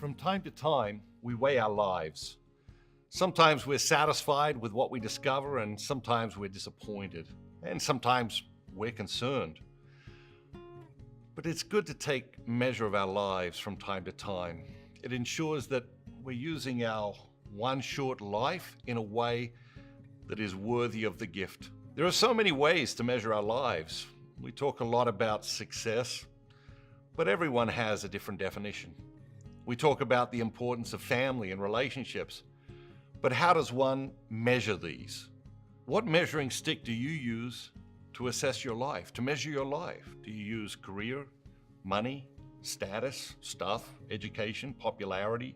From time to time, we weigh our lives. Sometimes we're satisfied with what we discover, and sometimes we're disappointed, and sometimes we're concerned. But it's good to take measure of our lives from time to time. It ensures that we're using our one short life in a way that is worthy of the gift. There are so many ways to measure our lives. We talk a lot about success, but everyone has a different definition. We talk about the importance of family and relationships, but how does one measure these? What measuring stick do you use to assess your life, to measure your life? Do you use career, money, status, stuff, education, popularity,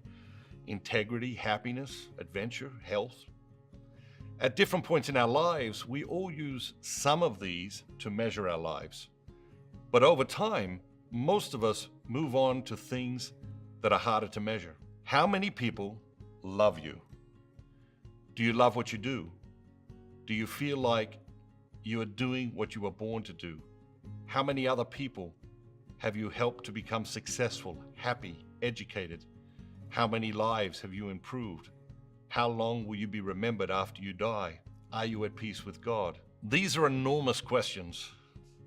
integrity, happiness, adventure, health? At different points in our lives, we all use some of these to measure our lives. But over time, most of us move on to things that are harder to measure. How many people love you? Do you love what you do? Do you feel like you are doing what you were born to do? How many other people have you helped to become successful, happy, educated? How many lives have you improved? How long will you be remembered after you die? Are you at peace with God? These are enormous questions,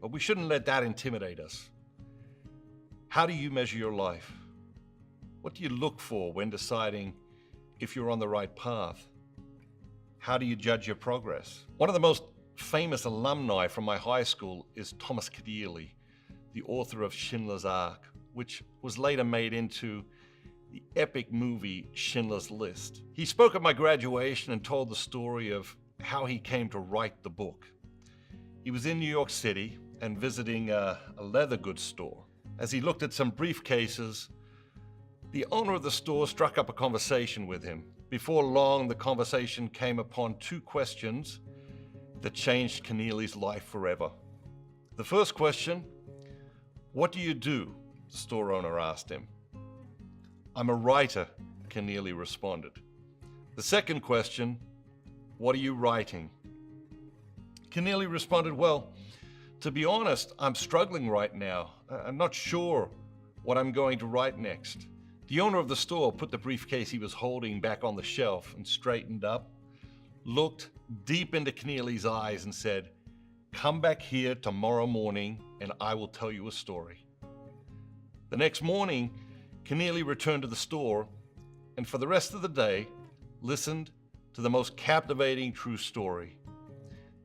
but we shouldn't let that intimidate us. How do you measure your life? What do you look for when deciding if you're on the right path? How do you judge your progress? One of the most famous alumni from my high school is Thomas Keneally, the author of Schindler's Ark, which was later made into the epic movie Schindler's List. He spoke at my graduation and told the story of how he came to write the book. He was in New York City and visiting a leather goods store. As he looked at some briefcases, the owner of the store struck up a conversation with him. Before long, the conversation came upon two questions that changed Keneally's life forever. The first question, "What do you do?" the store owner asked him. "I'm a writer," Keneally responded. The second question, "What are you writing?" Keneally responded, "Well, to be honest, I'm struggling right now. I'm not sure what I'm going to write next." The owner of the store put the briefcase he was holding back on the shelf and straightened up, looked deep into Keneally's eyes and said, "Come back here tomorrow morning and I will tell you a story." The next morning, Keneally returned to the store and for the rest of the day listened to the most captivating true story.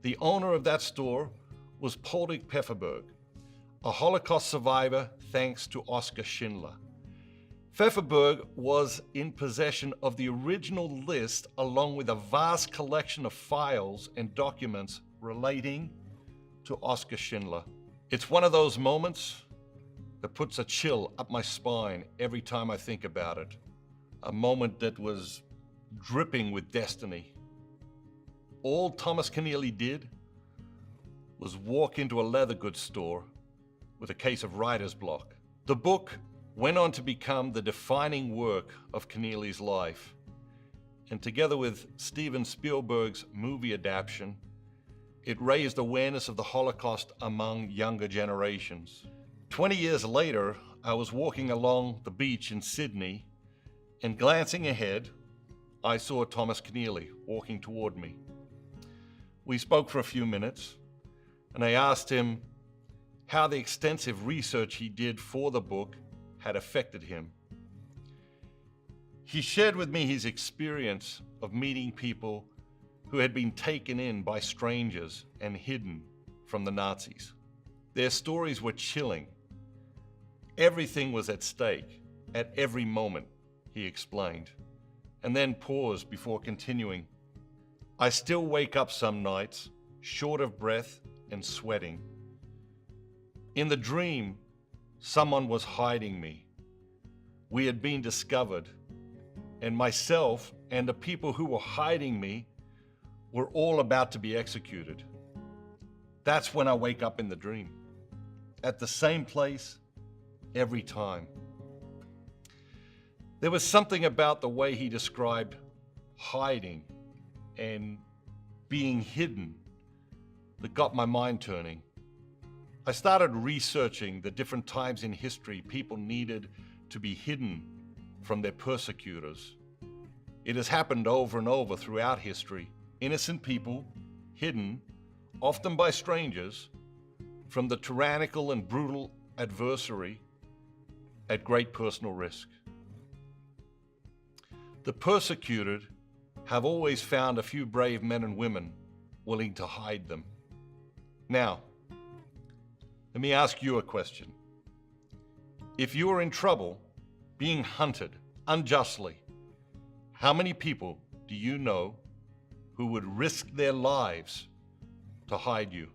The owner of that store was Paul Pfefferberg, a Holocaust survivor thanks to Oskar Schindler. Pfefferberg was in possession of the original list along with a vast collection of files and documents relating to Oskar Schindler. It's one of those moments that puts a chill up my spine every time I think about it. A moment that was dripping with destiny. All Thomas Keneally did was walk into a leather goods store with a case of writer's block. The book went on to become the defining work of Keneally's life. And together with Steven Spielberg's movie adaptation, it raised awareness of the Holocaust among younger generations. 20 years later, I was walking along the beach in Sydney, and glancing ahead, I saw Thomas Keneally walking toward me. We spoke for a few minutes, and I asked him how the extensive research he did for the book had affected him. He shared with me his experience of meeting people who had been taken in by strangers and hidden from the Nazis. Their stories were chilling. Everything was at stake at every moment, he explained, and then paused before continuing. "I still wake up some nights, short of breath and sweating. In the dream, someone was hiding me. We had been discovered, and myself and the people who were hiding me were all about to be executed. That's when I wake up in the dream, at the same place, every time." There was something about the way he described hiding and being hidden that got my mind turning. I started researching the different times in history people needed to be hidden from their persecutors. It has happened over and over throughout history. Innocent people hidden, often by strangers, from the tyrannical and brutal adversary at great personal risk. The persecuted have always found a few brave men and women willing to hide them. Now, let me ask you a question. If you are in trouble, being hunted unjustly, how many people do you know who would risk their lives to hide you?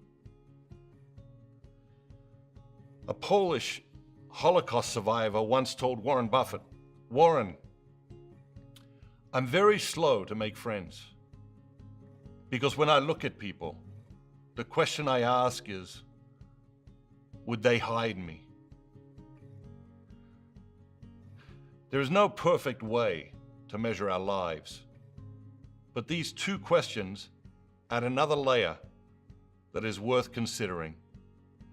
A Polish Holocaust survivor once told Warren Buffett, "Warren, I'm very slow to make friends because when I look at people, the question I ask is, would they hide me?" There is no perfect way to measure our lives, but these two questions add another layer that is worth considering.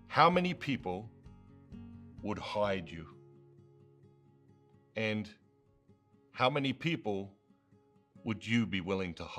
How many people would hide you? And how many people would you be willing to hide?